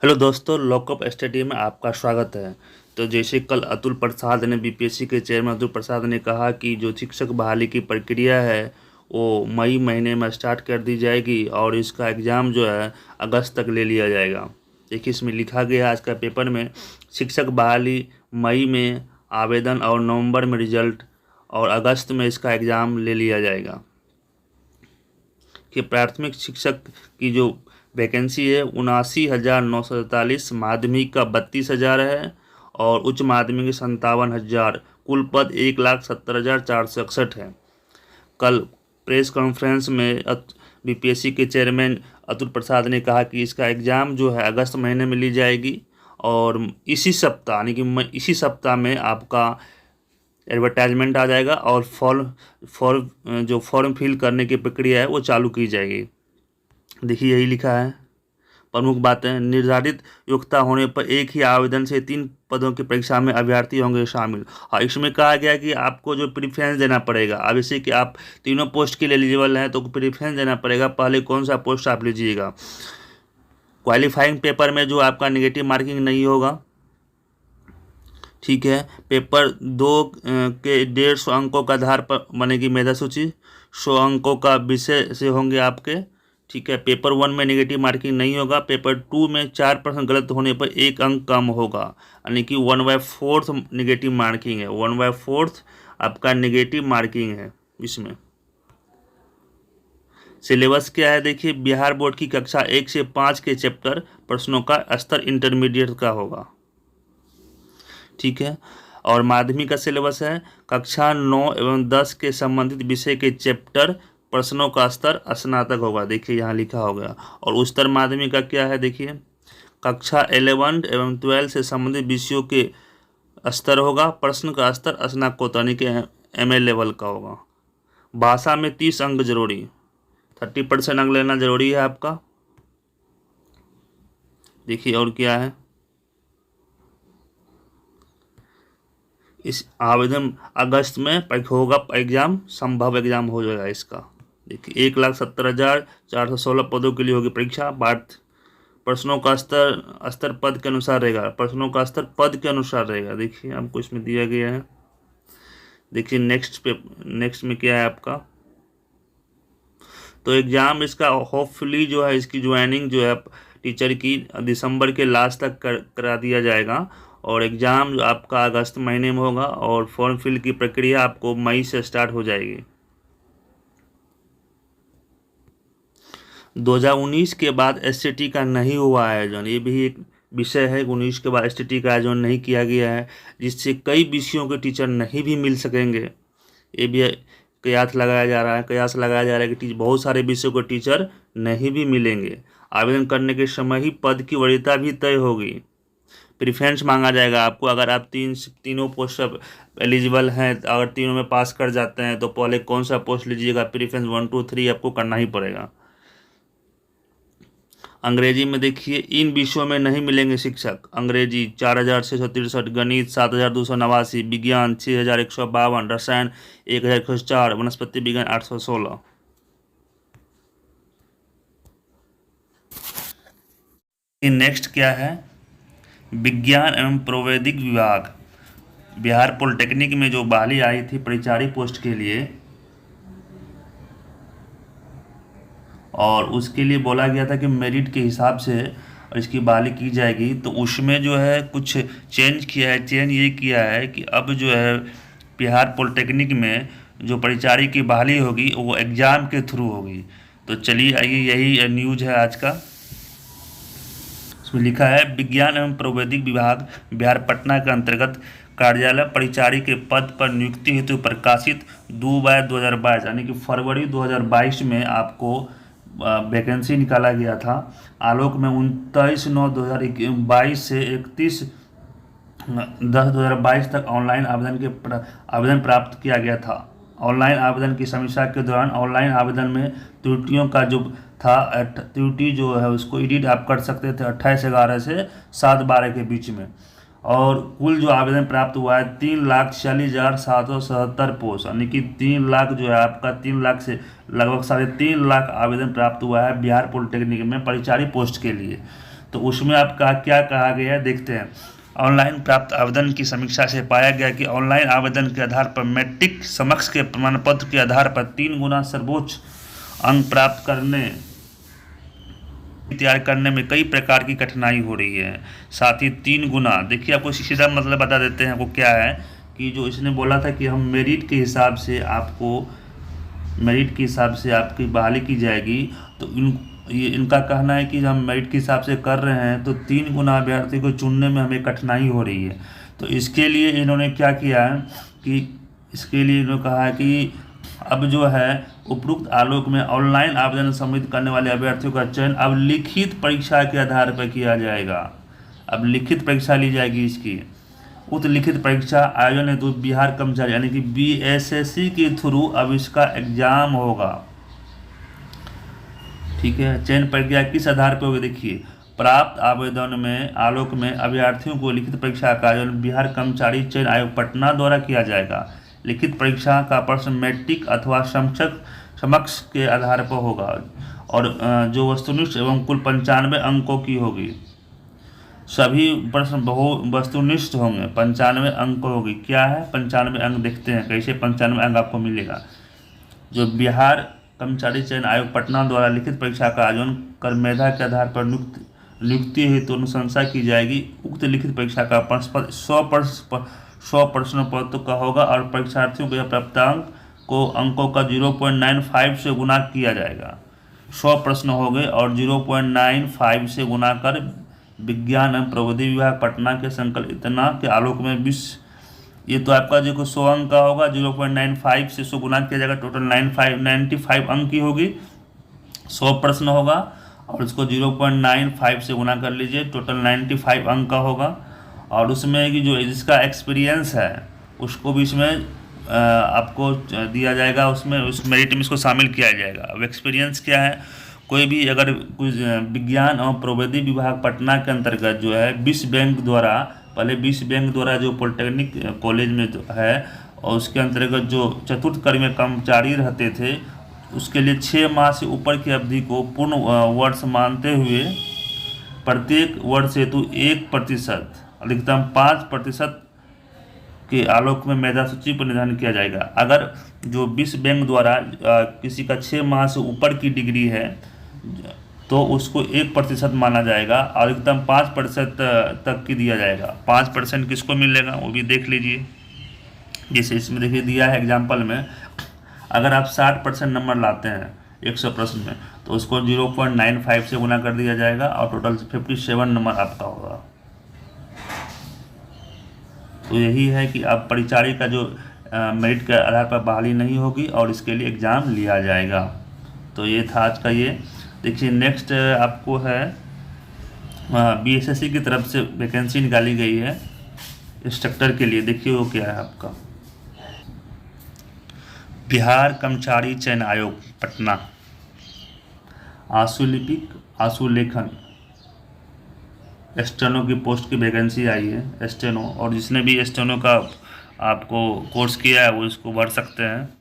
Hello दोस्तों, lockup study में आपका स्वागत है। तो जैसे कल अतुल प्रसाद ने बीपीएससी के चेयरमैन अतुल प्रसाद ने कहा कि जो शिक्षक बहाली की प्रक्रिया है वो मई महीने में स्टार्ट कर दी जाएगी और इसका एग्ज़ाम जो है अगस्त तक ले लिया जाएगा। देखिए इसमें लिखा गया है आज का पेपर में, शिक्षक बहाली मई में आवेदन और नवंबर में रिजल्ट और अगस्त में इसका एग्ज़ाम ले लिया जाएगा। कि प्राथमिक शिक्षक की जो वैकेंसी है 79,943, माध्यमिक का 32,000 है और उच्च माध्यमिक के 57,000, कुल पद 1,70,461 है। कल प्रेस कॉन्फ्रेंस में बीपीएससी के चेयरमैन अतुल प्रसाद ने कहा कि इसका एग्ज़ाम जो है अगस्त महीने में ली जाएगी और इसी सप्ताह यानी कि इसी सप्ताह में आपका एडवर्टाइजमेंट आ जाएगा और फॉर्म फिल करने की प्रक्रिया है वो चालू की जाएगी। देखिए यही लिखा है। प्रमुख बातें, निर्धारित योग्यता होने पर एक ही आवेदन से 3 पदों की परीक्षा में अभ्यर्थी होंगे शामिल। और इसमें कहा गया कि आपको जो प्रेफरेंस देना पड़ेगा, अब जैसे कि आप तीनों पोस्ट के लिए एलिजिबल हैं तो प्रेफरेंस देना पड़ेगा। पहले कौन सा पोस्ट आप लीजिएगा। क्वालिफाइंग पेपर में जो आपका नेगेटिव मार्किंग नहीं होगा, ठीक है। पेपर 2 के 150 अंकों का आधार पर बनेगी मेधा सूची, 100 अंकों का विषय से होंगे आपके, ठीक है। पेपर 1 में नेगेटिव मार्किंग नहीं होगा। पेपर 2 में 4% गलत होने पर 1 अंक कम होगा, यानी कि 1/4 नेगेटिव मार्किंग है। 1/4 आपका नेगेटिव मार्किंग है इसमें। सिलेबस क्या है देखिए, बिहार बोर्ड की कक्षा 1 से 5 के चैप्टर प्रश्नों का स्तर इंटरमीडिएट का होगा, ठीक है। और माध्यमिक का सिलेबस है कक्षा 9 एवं 10 के संबंधित विषय के चैप्टर प्रश्नों का स्तर स्नातक होगा। देखिए यहाँ लिखा हो गया। और उच्चतर माध्यमिक का क्या है देखिए, कक्षा 11 एवं 12 से संबंधित विषयों के स्तर होगा, प्रश्न का स्तर स्नातकोत्तर यानी कि MA लेवल का होगा। भाषा में 30 अंक जरूरी, 30% अंक लेना जरूरी है आपका। देखिए और क्या है, इस आवेदन अगस्त में होगा एग्ज़ाम, संभव एग्ज़ाम हो जाएगा इसका। देखिए 1,70,416 पदों के लिए होगी परीक्षा। बात प्रश्नों का स्तर पद के अनुसार रहेगा, प्रश्नों का स्तर पद के अनुसार रहेगा। देखिए आपको इसमें दिया गया है। देखिए नेक्स्ट में क्या है आपका, तो एग्ज़ाम इसका होपफुली जो है इसकी ज्वाइनिंग जो है टीचर की दिसंबर के लास्ट तक करा दिया जाएगा और एग्ज़ाम जो आपका अगस्त महीने में होगा और फॉर्म फिल की प्रक्रिया आपको मई से स्टार्ट हो जाएगी। 2019 के बाद एसटीटी का नहीं हुआ आयोजन, ये भी एक विषय है। 19 के बाद एसटीटी का आयोजन नहीं किया गया है, जिससे कई विषयों के टीचर नहीं भी मिल सकेंगे। ये भी कयास लगाया जा रहा है कि बहुत सारे विषयों के टीचर नहीं भी मिलेंगे। आवेदन करने के समय ही पद की वरीयता भी तय होगी। प्रेफरेंस मांगा जाएगा आपको, अगर आप तीनों पोस्ट एलिजिबल हैं, अगर तीनों में पास कर जाते हैं तो पहले कौन सा पोस्ट लीजिएगा, प्रेफरेंस 1 2 3 आपको करना ही पड़ेगा। अंग्रेजी में देखिए इन विषयों में नहीं मिलेंगे शिक्षक। अंग्रेजी 4,663, गणित 7,289, विज्ञान 6,152, रसायन 1,104, वनस्पति विज्ञान 816। नेक्स्ट क्या है, विज्ञान एवं प्रौद्योगिकी विभाग। बिहार पॉलिटेक्निक में जो बहाली आई थी परिचारी पोस्ट के लिए और उसके लिए बोला गया था कि मेरिट के हिसाब से इसकी बहाली की जाएगी, तो उसमें जो है कुछ चेंज ये किया है कि अब जो है बिहार पॉलिटेक्निक में जो परिचारी की बहाली होगी वो एग्ज़ाम के थ्रू होगी। तो चलिए आइए, यही न्यूज़ है आज का। इसमें लिखा है विज्ञान एवं प्रौद्योगिकी विभाग बिहार पटना के अंतर्गत कार्यालय परिचारी के पद पर नियुक्ति हेतु प्रकाशित 2/2022 यानी कि फरवरी 2022 में आपको वैकेंसी निकाला गया था। आलोक में 29/9/2022 से 31/10/2022 तक ऑनलाइन आवेदन प्राप्त किया गया था। ऑनलाइन आवेदन की समीक्षा के दौरान ऑनलाइन आवेदन में त्रुटियों का जो था, त्रुटि जो है उसको एडिट आप कर सकते थे 28/11 से 7/12 के बीच में। और कुल जो आवेदन प्राप्त हुआ है 3,40,777 पोस्ट, यानी कि 3 लाख जो है आपका 3 लाख से लगभग 3.5 लाख आवेदन प्राप्त हुआ है बिहार पॉलिटेक्निक में परिचारी पोस्ट के लिए। तो उसमें आपका क्या कहा गया है देखते हैं। ऑनलाइन प्राप्त आवेदन की समीक्षा से पाया गया कि ऑनलाइन आवेदन के आधार पर मैट्रिक समकक्ष के प्रमाण पत्र के आधार पर 3 गुना सर्वोच्च अंक प्राप्त करने तैयार करने में कई प्रकार की कठिनाई हो रही है। साथ ही 3 गुना, देखिए आपको सीधा मतलब बता देते हैं वो क्या है कि जो इसने बोला था कि हम मेरिट के हिसाब से आपकी बहाली की जाएगी। तो इनका कहना है कि हम मेरिट के हिसाब से कर रहे हैं तो 3 गुना अभ्यर्थी को चुनने में हमें कठिनाई हो रही है। तो इसके लिए इन्होंने क्या किया है कि इसके लिए इन्होंने कहा है कि अब जो है उपरोक्त आलोक में ऑनलाइन आवेदन सबमिट करने वाले अभ्यर्थियों का चयन अब लिखित परीक्षा के आधार पर किया जाएगा। अब लिखित परीक्षा ली जाएगी इसकी। उक्त लिखित परीक्षा आयोजन हेतु बिहार कर्मचारी यानी कि बीएसएससी के थ्रू अब इसका एग्जाम होगा। ठीक है, चयन प्रक्रिया किस आधार पर होगी, देखिए प्राप्त आवेदन में आलोक में अभ्यर्थियों को लिखित परीक्षा का आयोजन बिहार कर्मचारी चयन आयोग पटना द्वारा किया जाएगा। लिखित परीक्षा का प्रश्न मैट्रिक अथवा समकक्ष के आधार पर होगा और जो वस्तुनिष्ठ एवं कुल 95 अंकों की होगी। सभी प्रश्न वस्तुनिष्ठ होंगे, 95 अंक होगी। क्या है 95 अंक, देखते हैं कैसे 95 अंक आपको मिलेगा। जो बिहार कर्मचारी चयन आयोग पटना द्वारा लिखित परीक्षा का आयोजन कर मेधा के आधार पर नियुक्ति हेतु अनुशंसा की जाएगी। उक्त लिखित परीक्षा का 100 प्रश्न पत्र का होगा और परीक्षार्थियों के प्राप्तांक को अंकों का 0.95 से गुना किया जाएगा। 100 प्रश्न हो गए और 0.95 से गुना कर विज्ञान एवं प्रविधि विभाग पटना के संकल्प इतना के आलोक में 20, ये तो आपका जो 100 अंक का होगा 0.95 से 100 गुना किया जाएगा, टोटल 95 अंक की होगी। 100 प्रश्न होगा और उसको 0.95 से गुना कर लीजिए, टोटल 95 अंक का होगा। और उसमें कि जो जिसका एक्सपीरियंस है उसको भी इसमें आपको दिया जाएगा, उसमें उस मेरिट में इसको शामिल किया जाएगा। अब एक्सपीरियंस क्या है, कोई भी अगर कुछ विज्ञान और प्रविधि विभाग पटना के अंतर्गत जो है विश्व बैंक द्वारा, पहले विश्व बैंक द्वारा जो पॉलिटेक्निक कॉलेज में है और उसके अंतर्गत जो चतुर्थ कर्म में कर्मचारी रहते थे उसके लिए 6 माह से ऊपर की अवधि को पूर्ण वर्ष मानते हुए प्रत्येक वर्ष हेतु 1% अधिकतम 5% के आलोक में मेधा सूची पर निर्धारण किया जाएगा। अगर जो विश्व बैंक द्वारा किसी का 6 माह से ऊपर की डिग्री है तो उसको 1% माना जाएगा और अधिकतम 5% तक की दिया जाएगा। 5% किसको मिलेगा वो भी देख लीजिए। जैसे इसमें देखिए दिया है एग्जाम्पल में, अगर आप 60% नंबर लाते हैं 100 प्रश्न में तो उसको 0.95 से गुना कर दिया जाएगा और टोटल 57 नंबर आपका होगा। तो यही है कि अब परिचारी का जो मेरिट के आधार पर बहाली नहीं होगी और इसके लिए एग्ज़ाम लिया जाएगा। तो ये था आज का ये। देखिए नेक्स्ट आपको है बीएसएससी की तरफ से वैकेंसी निकाली गई है इंस्ट्रक्टर के लिए। देखिए वो क्या है आपका, बिहार कर्मचारी चयन आयोग पटना, आशुलिपिक आशुलेखन एस्टेनो की पोस्ट की वैकेंसी आई है एस्टेनो, और जिसने भी एस्टेनो का आपको कोर्स किया है वो इसको भर सकते हैं।